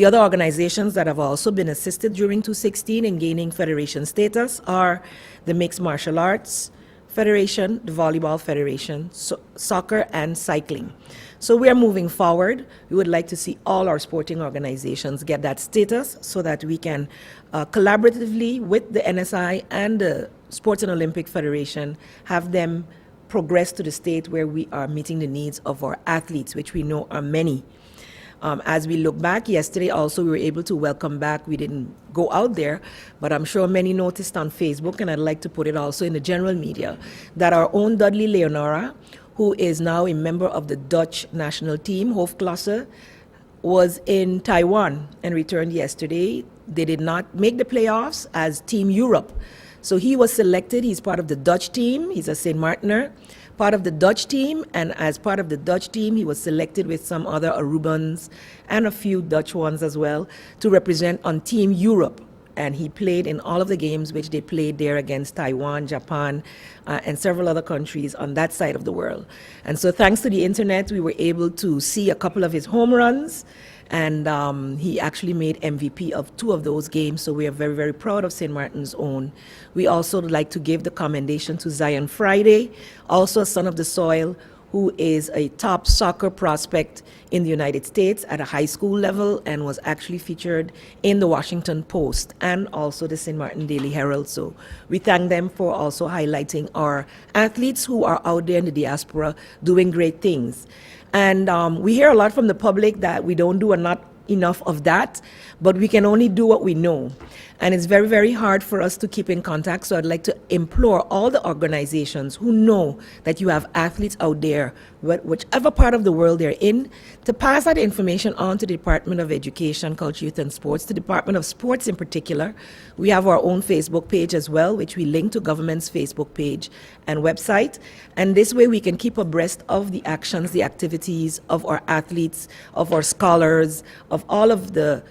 The other organizations that have also been assisted during 2016 in gaining federation status are the Mixed Martial Arts Federation, the Volleyball Federation, soccer, and cycling. So we are moving forward. We would like to see all our sporting organizations get that status so that we can collaboratively with the NSI and the Sports and Olympic Federation have them progress to the state where we are meeting the needs of our athletes, which we know are many. As we look back, yesterday also we were able to welcome back, we didn't go out there, but I'm sure many noticed on Facebook, and I'd like to put it also in the general media, that our own Dudley Leonora, who is now a member of the Dutch national team, Hoofdklasse, was in Taiwan and returned yesterday. They did not make the playoffs as Team Europe. So he was selected, he's part of the Dutch team, he's a St. Martiner, part of the Dutch team, and as part of the Dutch team, he was selected with some other Arubans and a few Dutch ones as well to represent on Team Europe. And he played in all of the games which they played there against Taiwan, Japan, and several other countries on that side of the world. And so thanks to the internet, we were able to see a couple of his home runs, and he actually made MVP of 2 of those games, so we are very, very proud of St. Martin's own. We also would like to give the commendation to Zion Friday, also a son of the soil, who is a top soccer prospect in the United States at a high school level and was actually featured in the Washington Post and also the St. Martin Daily Herald. So we thank them for also highlighting our athletes who are out there in the diaspora doing great things. And we hear a lot from the public that we don't do not enough of that, but we can only do what we know. And it's very, very hard for us to keep in contact. So I'd like to implore all the organizations who know that you have athletes out there, whichever part of the world they're in, to pass that information on to the Department of Education, Culture, Youth and Sports, the Department of Sports in particular. We have our own Facebook page as well, which we link to government's Facebook page and website. And this way we can keep abreast of the actions, the activities of our athletes, of our scholars, of all of the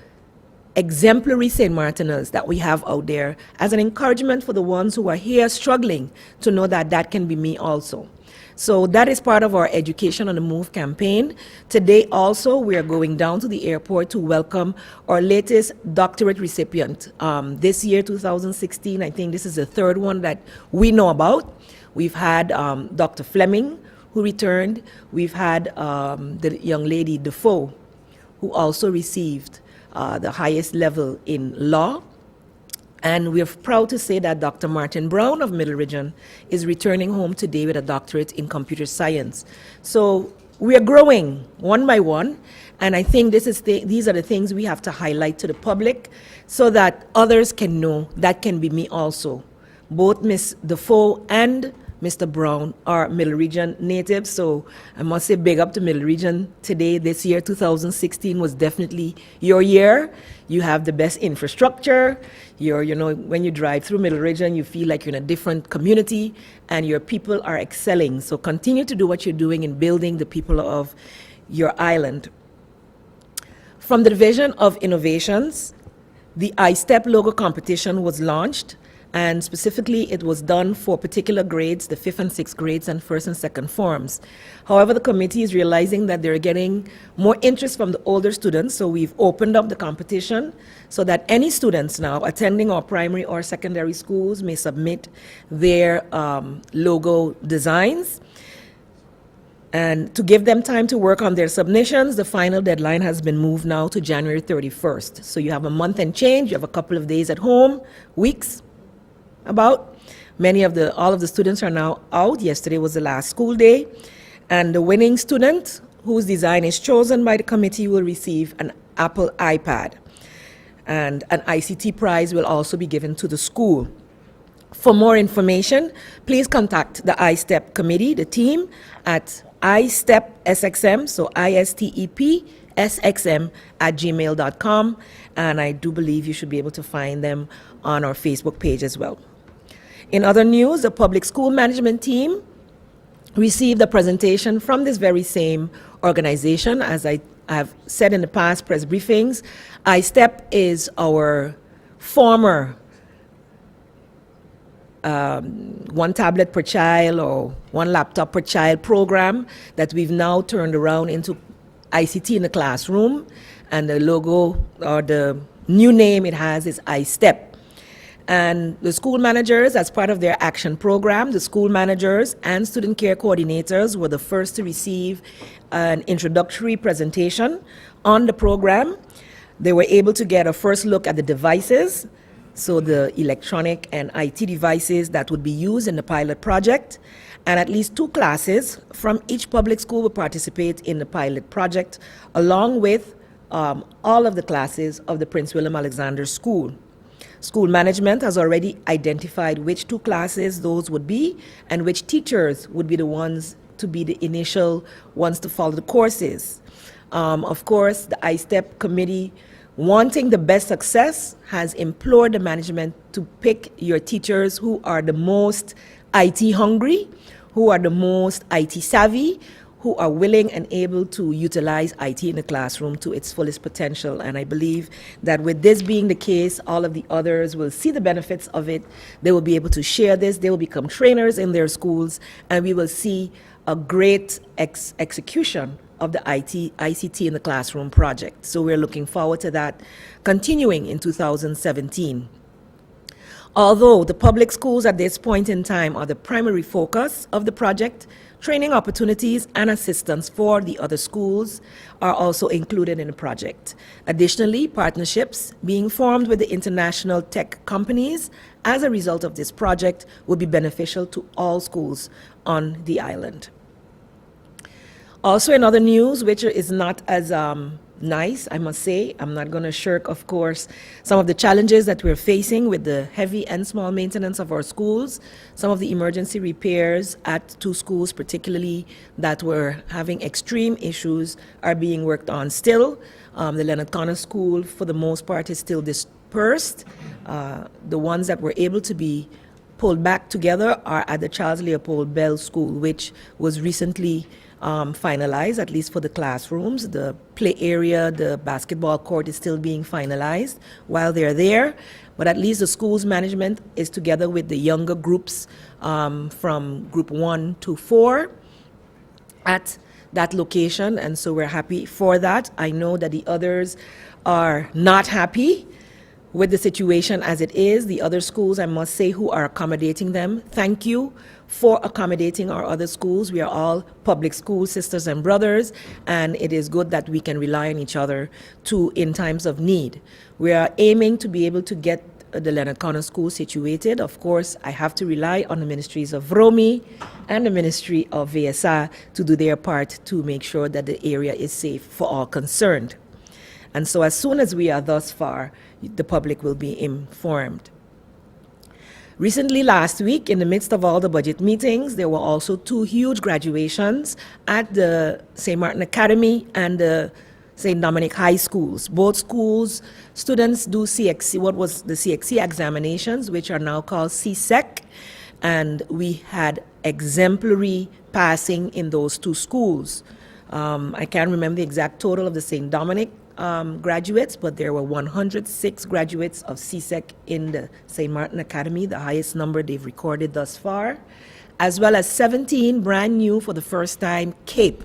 exemplary St. Martiners that we have out there as an encouragement for the ones who are here struggling to know that that can be me also. So that is part of our Education on the Move campaign. Today also we are going down to the airport to welcome our latest doctorate recipient. This year, 2016, I think this is the 3rd one that we know about. We've had Dr. Fleming, who returned. We've had the young lady Defoe, who also received the highest level in law. And we're proud to say that Dr. Martin Brown of Middle Region is returning home today with a doctorate in computer science. So we are growing one by one, and I think these are the things we have to highlight to the public so that others can know that can be me also. Both Ms. Defoe and Mr. Brown are Middle Region natives, so I must say big up to Middle Region today. This year, 2016, was definitely your year. You have the best infrastructure. When you drive through Middle Region, you feel like you're in a different community, and your people are excelling. So continue to do what you're doing in building the people of your island. From the Division of Innovations, the iStep logo competition was launched. And specifically, it was done for particular grades, the 5th and 6th grades and 1st and 2nd forms. However, the committee is realizing that they're getting more interest from the older students, so we've opened up the competition so that any students now attending our primary or secondary schools may submit their logo designs. And to give them time to work on their submissions, the final deadline has been moved now to January 31st. So you have a month and change, you have a couple of days at home, weeks. All of the students are now out. Yesterday was the last school day, and the winning student whose design is chosen by the committee will receive an Apple iPad, and an ICT prize will also be given to the school. For more information, please contact the iStep committee, the team, at iStepSXM, so ISTEP SXM @gmail.com, and I do believe you should be able to find them on our Facebook page as well. In other news, the public school management team received a presentation from this very same organization. As I have said in the past press briefings, iStep is our former one tablet per child or one laptop per child program that we've now turned around into ICT in the classroom. and the logo or the new name it has is iStep. And the school managers, as part of their action program, the school managers and student care coordinators were the first to receive an introductory presentation on the program. They were able to get a first look at the devices, so the electronic and IT devices that would be used in the pilot project. And at least 2 classes from each public school will participate in the pilot project, along with all of the classes of the Prince William Alexander School. School management has already identified which 2 classes those would be and which teachers would be the ones to be the initial ones to follow the courses. Of course, the iStep committee, wanting the best success, has implored the management to pick your teachers who are the most IT hungry, who are the most IT savvy, who are willing and able to utilize IT in the classroom to its fullest potential. And I believe that with this being the case, all of the others will see the benefits of it. They will be able to share this. They will become trainers in their schools, and we will see a great execution of the ICT in the classroom project. So we're looking forward to that continuing in 2017. Although the public schools at this point in time are the primary focus of the project, training opportunities and assistance for the other schools are also included in the project. Additionally, partnerships being formed with the international tech companies as a result of this project will be beneficial to all schools on the island. Also, in other news, which is not as nice, I must say, I'm not going to shirk, of course, some of the challenges that we're facing with the heavy and small maintenance of our schools. Some of the emergency repairs at 2 schools, particularly that were having extreme issues, are being worked on still. The Leonard Connor School, for the most part, is still dispersed. The ones that were able to be pulled back together are at the Charles Leopold Bell School, which was recently finalized, at least for the classrooms. The play area, the basketball court is still being finalized while they're there. But at least the school's management is together with the younger groups from group 1 to 4 at that location. And so we're happy for that. I know that the others are not happy with the situation as it is. The other schools, I must say, who are accommodating them, thank you for accommodating our other schools. We are all public school sisters and brothers, and it is good that we can rely on each other too in times of need. We are aiming to be able to get the Leonard Connor School situated. Of course, I have to rely on the ministries of Romy and the Ministry of VSA to do their part to make sure that the area is safe for all concerned. And so as soon as we are thus far, the public will be informed. Recently, last week, in the midst of all the budget meetings, there were also 2 huge graduations at the St. Martin Academy and the St. Dominic High Schools. Both schools, students do CXC, what was the CXC examinations, which are now called CSEC, and we had exemplary passing in those 2 schools. I can't remember the exact total of the St. Dominic graduates, but there were 106 graduates of CSEC in the St. Martin Academy, the highest number they've recorded thus far, as well as 17 brand new for the first time CAPE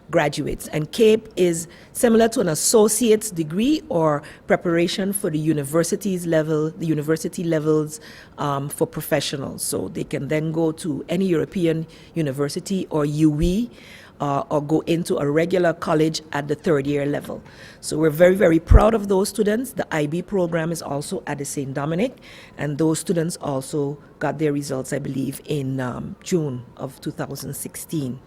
graduates. And CAPE is similar to an associate's degree or preparation for the university levels for professionals. So they can then go to any European university or UE, or go into a regular college at the 3rd year level. So we're very, very proud of those students. The IB program is also at the St. Dominic, and those students also got their results, I believe, in June of 2016.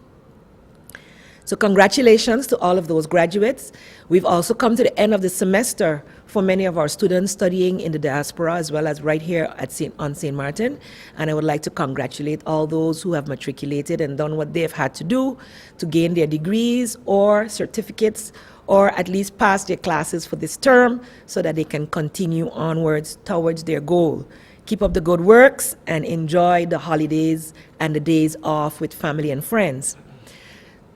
So congratulations to all of those graduates. We've also come to the end of the semester for many of our students studying in the diaspora as well as right here at on St. Martin. And I would like to congratulate all those who have matriculated and done what they've had to do to gain their degrees or certificates or at least pass their classes for this term so that they can continue onwards towards their goal. Keep up the good works and enjoy the holidays and the days off with family and friends.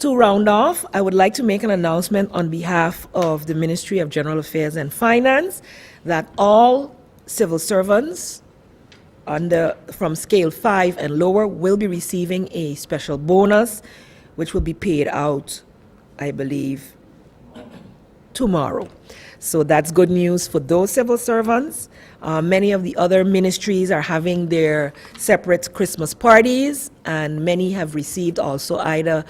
To round off, I would like to make an announcement on behalf of the Ministry of General Affairs and Finance that all civil servants from scale 5 and lower will be receiving a special bonus, which will be paid out, I believe, tomorrow. So that's good news for those civil servants. Many of the other ministries are having their separate Christmas parties, and many have received also either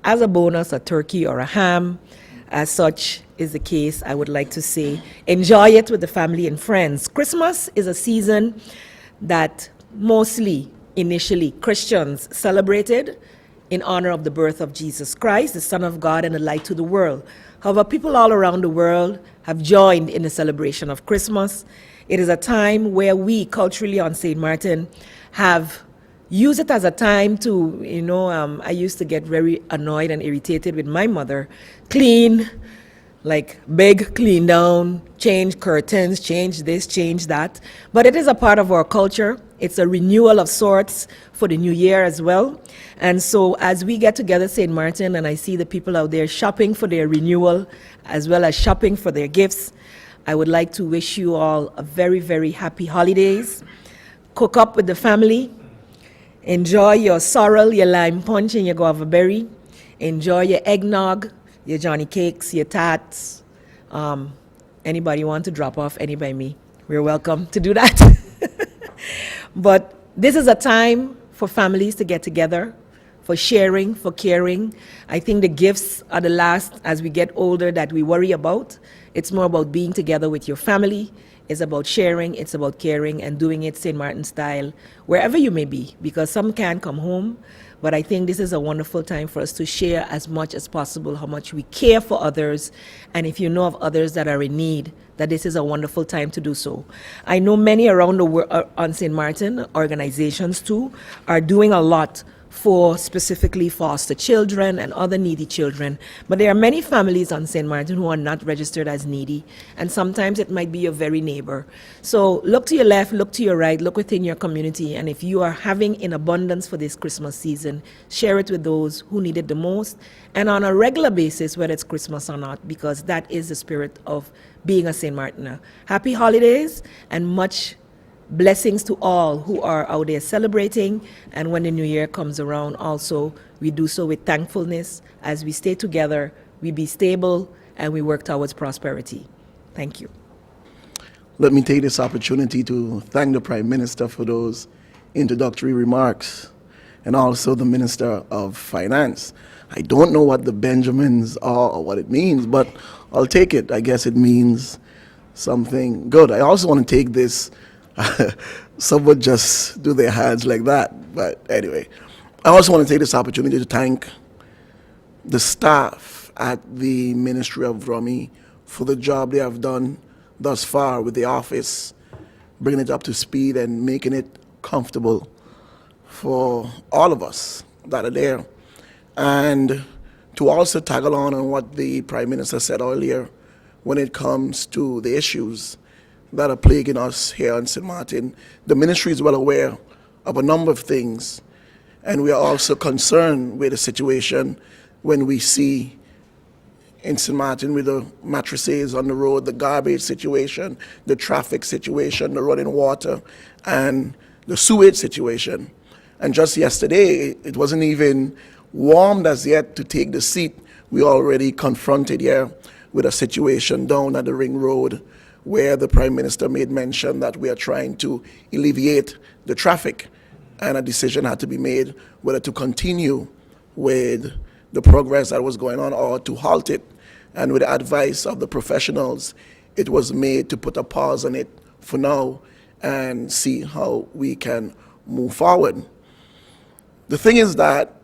as a bonus a turkey or a ham. As such is the case, I would like to say enjoy it with the family and friends. Christmas is a season that mostly, initially, Christians celebrated in honor of the birth of Jesus Christ, the Son of God and the light to the world. However, people all around the world have joined in the celebration of Christmas. It is a time where we, culturally on St. Martin, have used it as a time to, I used to get very annoyed and irritated with my mother. Clean, like big clean down, change curtains, change this, change that. But it is a part of our culture. It's a renewal of sorts for the new year as well. And so as we get together, St. Martin, and I see the people out there shopping for their renewal as well as shopping for their gifts, I would like to wish you all a very, very happy holidays. Cook up with the family. Enjoy your sorrel, your lime punch, and your guava berry. Enjoy your eggnog, your Johnny cakes, your tarts. Anybody want to drop off any by me, we're welcome to do that. But this is a time for families to get together, for sharing, for caring. I think the gifts are the last, as we get older, that we worry about. It's more about being together with your family. It's about sharing, it's about caring, and doing it St. Martin style, wherever you may be, because some can't come home. But I think this is a wonderful time for us to share as much as possible how much we care for others. And if you know of others that are in need, that this is a wonderful time to do so. I know many around the world on St. Martin, organizations too, are doing a lot for specifically foster children and other needy children. But there are many families on St. Martin who are not registered as needy, and sometimes it might be your very neighbor. So look to your left, look to your right, look within your community, and if you are having in abundance for this Christmas season, share it with those who need it the most, and on a regular basis, whether it's Christmas or not, because that is the spirit of being a St. Martiner. Happy holidays and much blessings to all who are out there celebrating, and when the new year comes around also, we do so with thankfulness. As we stay together, we be stable, and we work towards prosperity. Thank you. Let me take this opportunity to thank the Prime Minister for those introductory remarks, and also the Minister of Finance. I don't know what the Benjamins are or what it means, but I'll take it. I guess it means something good. I also want to take this some would just do their hands like that. But anyway, I also want to take this opportunity to thank the staff at the Ministry of Rummy for the job they have done thus far with the office, bringing it up to speed and making it comfortable for all of us that are there. And to also tag along on what the Prime Minister said earlier when it comes to the issues that are plaguing us here in St. Martin. The ministry is well aware of a number of things, and we are also concerned with the situation when we see in St. Martin with the mattresses on the road, the garbage situation, the traffic situation, the running water, and the sewage situation. And just yesterday, it wasn't even warmed as yet to take the seat. We already confronted here with a situation down at the Ring Road, where the Prime Minister made mention that we are trying to alleviate the traffic, and a decision had to be made whether to continue with the progress that was going on or to halt it. And with the advice of the professionals, it was made to put a pause on it for now and see how we can move forward. The thing is that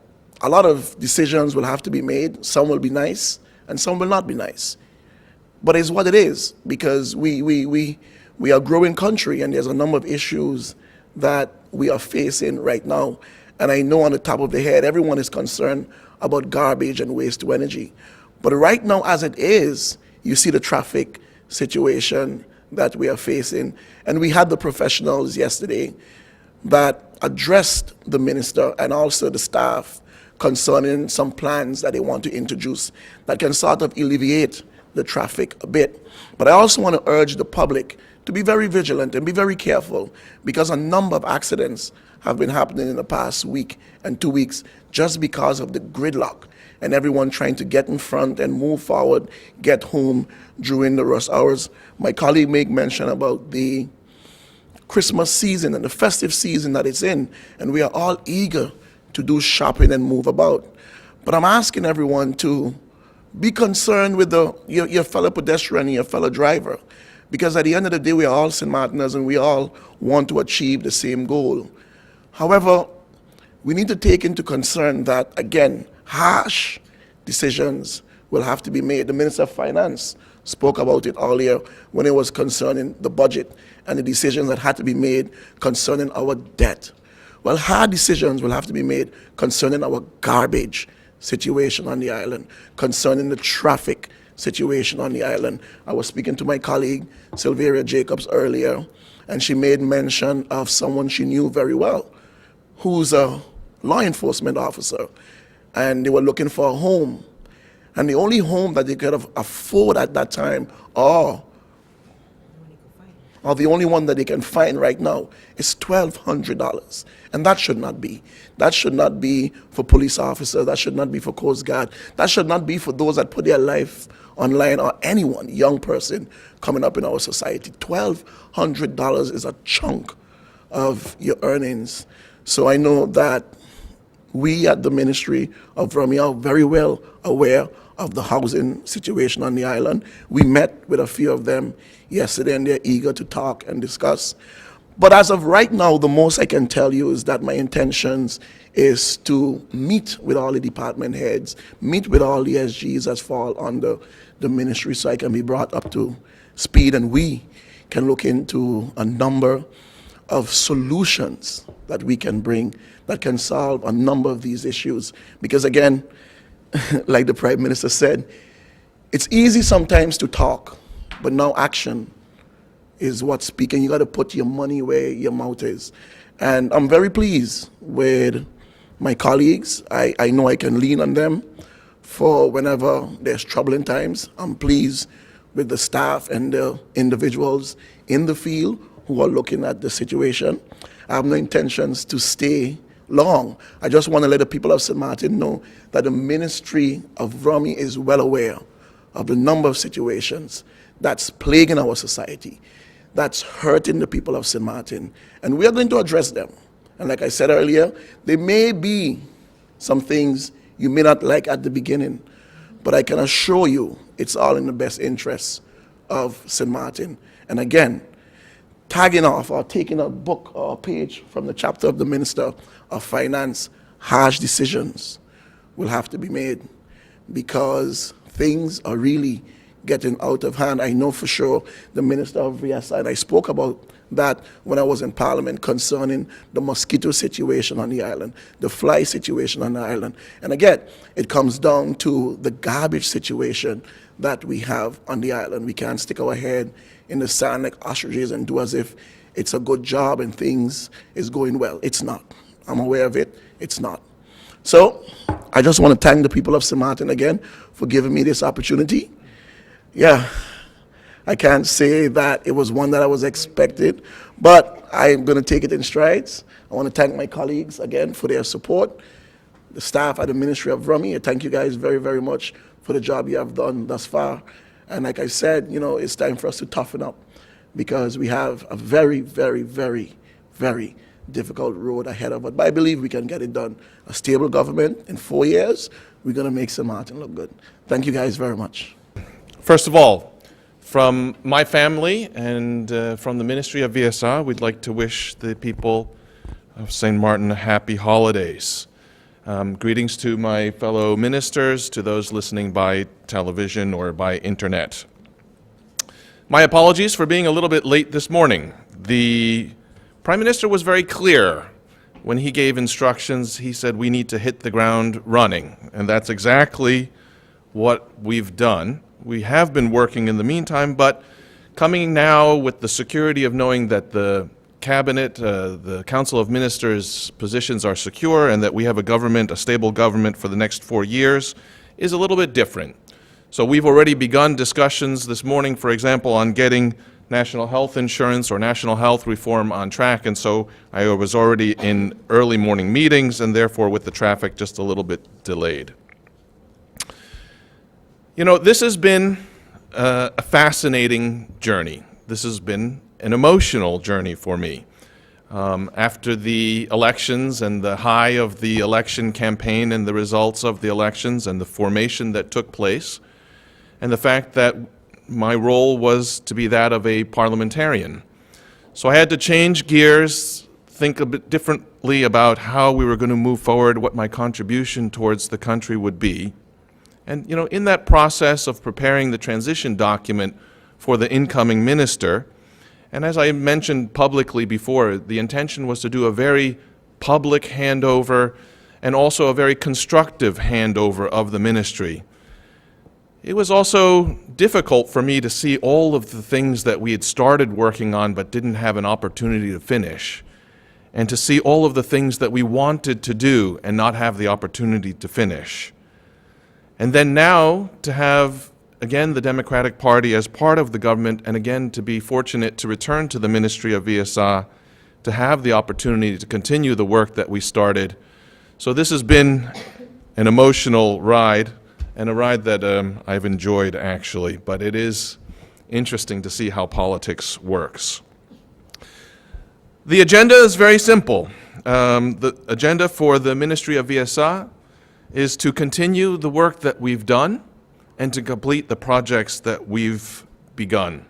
a lot of decisions will have to be made. Some will be nice and some will not be nice. But it's what it is, because we are a growing country, and there's a number of issues that we are facing right now. And I know on the top of the head, everyone is concerned about garbage and waste to energy. But right now, as it is, you see the traffic situation that we are facing. And we had the professionals yesterday that addressed the minister and also the staff concerning some plans that they want to introduce that can sort of alleviate the traffic a bit. But I also want to urge the public to be very vigilant and be very careful, because a number of accidents have been happening in the past week and 2 weeks just because of the gridlock. and everyone trying to get in front and move forward, get home during the rush hours. My colleague made mention about the Christmas season and the festive season that it's in, and we are all eager to do shopping and move about. But I'm asking everyone to be concerned with your fellow pedestrian and your fellow driver, because at the end of the day, we are all St. Martiners and we all want to achieve the same goal. However, we need to take into concern that, again, harsh decisions will have to be made. The Minister of Finance spoke about it earlier when it was concerning the budget and the decisions that had to be made concerning our debt. Well, hard decisions will have to be made concerning our garbage situation on the island, concerning the traffic situation on the island. I was speaking to my colleague, Sylvia Jacobs, earlier, and she made mention of someone she knew very well, who's a law enforcement officer, and they were looking for a home. And the only home that they could afford at that time, or the only one that they can find right now, is $1,200. And that should not be. That should not be for police officers. That should not be for Coast Guard. That should not be for those that put their life online, or anyone, young person coming up in our society. $1,200 is a chunk of your earnings. So I know that we at the Ministry of Rummy are very well aware of the housing situation on the island. We met with a few of them yesterday, and they're eager to talk and discuss. But as of right now, the most I can tell you is that my intentions is to meet with all the department heads, meet with all the SGs that fall under the ministry, so I can be brought up to speed, and we can look into a number of solutions that we can bring that can solve a number of these issues. Because again, like the Prime Minister said, it's easy sometimes to talk, but now action is what's speaking. You got to put your money where your mouth is. And I'm very pleased with my colleagues. I know I can lean on them for whenever there's troubling times. I'm pleased with the staff and the individuals in the field who are looking at the situation. I have no intentions to stay long. I just want to let the people of St. Martin know that the Ministry of Rummy is well aware of the number of situations that's plaguing our society, that's hurting the people of St. Martin, and we are going to address them. And like I said earlier, there may be some things you may not like at the beginning, but I can assure you it's all in the best interests of St. Martin. And again, tagging off or taking a book or a page from the chapter of the Minister of Finance, harsh decisions will have to be made because things are really getting out of hand. I know for sure the Minister of VSI, and I spoke about that when I was in Parliament concerning the mosquito situation on the island, the fly situation on the island. And again, it comes down to the garbage situation that we have on the island. We can't stick our head in the sand like ostriches and do as if it's a good job and things is going well. It's not. I'm aware of it. It's not. So I just want to thank the people of St. Martin again for giving me this opportunity. Yeah, I can't say that it was one that I was expected, but I'm going to take it in strides. I want to thank my colleagues again for their support, the staff at the Ministry of Rummy. I thank you guys very, very much for the job you have done thus far. And like I said, you know, it's time for us to toughen up because we have a very, very, very, very difficult road ahead of us. But I believe we can get it done. A stable government in 4 years, we're going to make St. Martin look good. Thank you guys very much. First of all, from my family and from the Ministry of VSR, we'd like to wish the people of St. Martin happy holidays. Greetings to my fellow ministers, to those listening by television or by internet. My apologies for being a little bit late this morning. The Prime Minister was very clear when he gave instructions. He said we need to hit the ground running, and that's exactly what we've done. We have been working in the meantime, but coming now with the security of knowing that the Cabinet, the Council of Ministers' positions are secure and that we have a government, a stable government for the next 4 years, is a little bit different. So we've already begun discussions this morning, for example, on getting national health insurance or national health reform on track, and so I was already in early morning meetings and therefore with the traffic just a little bit delayed. You know, this has been a fascinating journey. This has been an emotional journey for me. After the elections and the high of the election campaign and the results of the elections and the formation that took place, and the fact that my role was to be that of a parliamentarian. So I had to change gears, think a bit differently about how we were going to move forward, what my contribution towards the country would be. And, you know, in that process of preparing the transition document for the incoming minister, and as I mentioned publicly before, the intention was to do a very public handover and also a very constructive handover of the ministry. It was also difficult for me to see all of the things that we had started working on but didn't have an opportunity to finish, and to see all of the things that we wanted to do and not have the opportunity to finish. And then now to have, again, the Democratic Party as part of the government, and again to be fortunate to return to the Ministry of VSA, to have the opportunity to continue the work that we started. So this has been an emotional ride, and a ride that I've enjoyed actually, but it is interesting to see how politics works. The agenda is very simple. The agenda for the Ministry of VSA is to continue the work that we've done and to complete the projects that we've begun.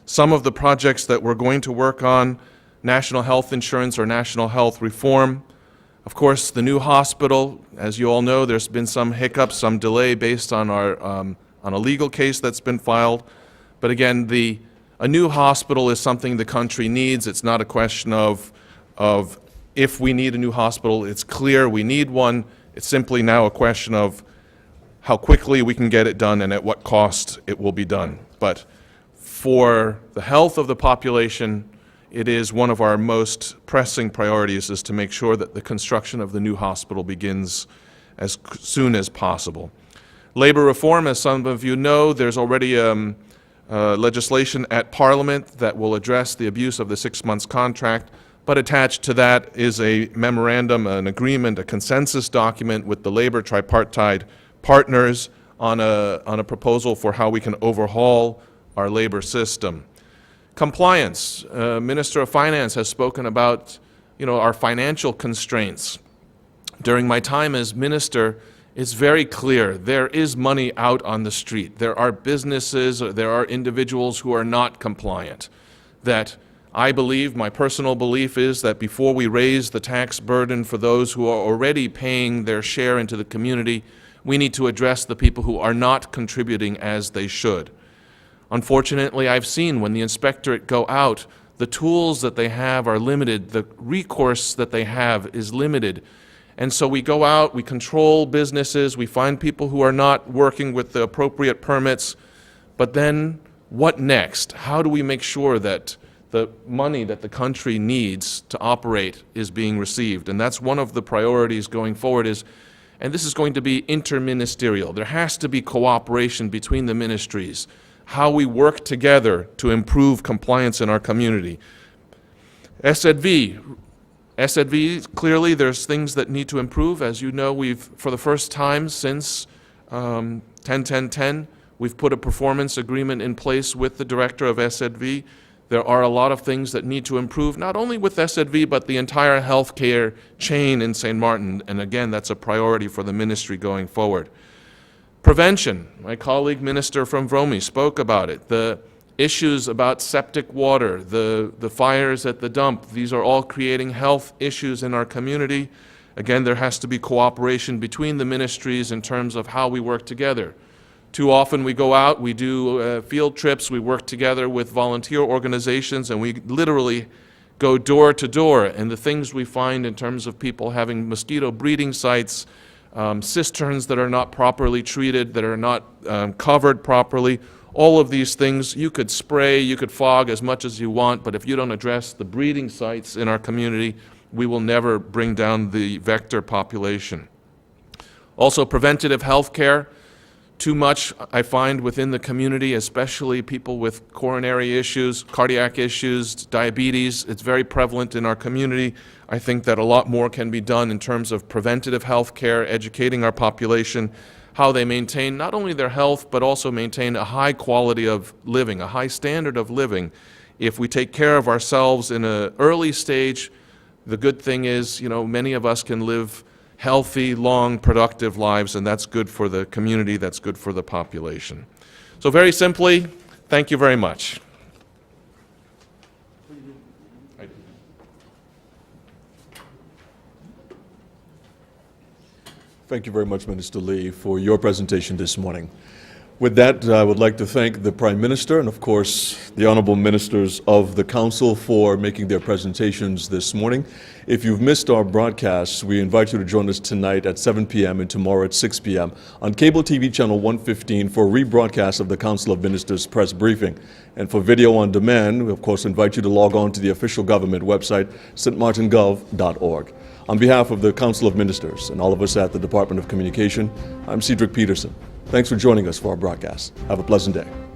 Some of the projects that we're going to work on, national health insurance or national health reform. Of course, the new hospital, as you all know, there's been some hiccups, some delay based on on a legal case that's been filed. But again, a new hospital is something the country needs. It's not a question of if we need a new hospital. It's clear we need one. It's simply now a question of how quickly we can get it done and at what cost it will be done. But for the health of the population, it is one of our most pressing priorities is to make sure that the construction of the new hospital begins as soon as possible. Labor reform, as some of you know, there's already legislation at Parliament that will address the abuse of the 6 months contract. But attached to that is a memorandum, an agreement, a consensus document with the labor tripartite partners on a proposal for how we can overhaul our labor system. Compliance. Minister of Finance has spoken about, you know, our financial constraints. During my time as minister, it's very clear there is money out on the street. There are businesses, there are individuals who are not compliant. That I believe, my personal belief is that before we raise the tax burden for those who are already paying their share into the community, we need to address the people who are not contributing as they should. Unfortunately, I've seen when the inspectorate go out, the tools that they have are limited, the recourse that they have is limited. And so we go out, we control businesses, we find people who are not working with the appropriate permits, but then what next? How do we make sure that the money that the country needs to operate is being received? And that's one of the priorities going forward is, and this is going to be interministerial. There has to be cooperation between the ministries, how we work together to improve compliance in our community. SZV, clearly there's things that need to improve. As you know, we've, for the first time since 10-10-10, we've put a performance agreement in place with the director of SZV. There are a lot of things that need to improve, not only with SZV, but the entire healthcare chain in St. Martin. And again, that's a priority for the ministry going forward. Prevention. My colleague minister from Vromi spoke about it. The issues about septic water, the fires at the dump, these are all creating health issues in our community. Again, there has to be cooperation between the ministries in terms of how we work together. Too often we go out, we do field trips, we work together with volunteer organizations, and we literally go door to door. And the things we find in terms of people having mosquito breeding sites, cisterns that are not properly treated, that are not covered properly, all of these things, you could spray, you could fog as much as you want, but if you don't address the breeding sites in our community, we will never bring down the vector population. Also, preventative health care. Too much, I find, within the community, especially people with coronary issues, cardiac issues, diabetes. It's very prevalent in our community. I think that a lot more can be done in terms of preventative health care, educating our population, how they maintain not only their health, but also maintain a high quality of living, a high standard of living. If we take care of ourselves in an early stage, the good thing is, many of us can live healthy, long, productive lives, and that's good for the community, that's good for the population. So very simply, thank you very much. Thank you very much, Minister Lee, for your presentation this morning. With that, I would like to thank the Prime Minister and, of course, the honorable ministers of the Council for making their presentations this morning. If you've missed our broadcasts, we invite you to join us tonight at 7 p.m. and tomorrow at 6 p.m. on Cable TV Channel 115 for a rebroadcast of the Council of Ministers press briefing. And for video on demand, we, of course, invite you to log on to the official government website, stmartingov.org. On behalf of the Council of Ministers and all of us at the Department of Communication, I'm Cedric Peterson. Thanks for joining us for our broadcast. Have a pleasant day.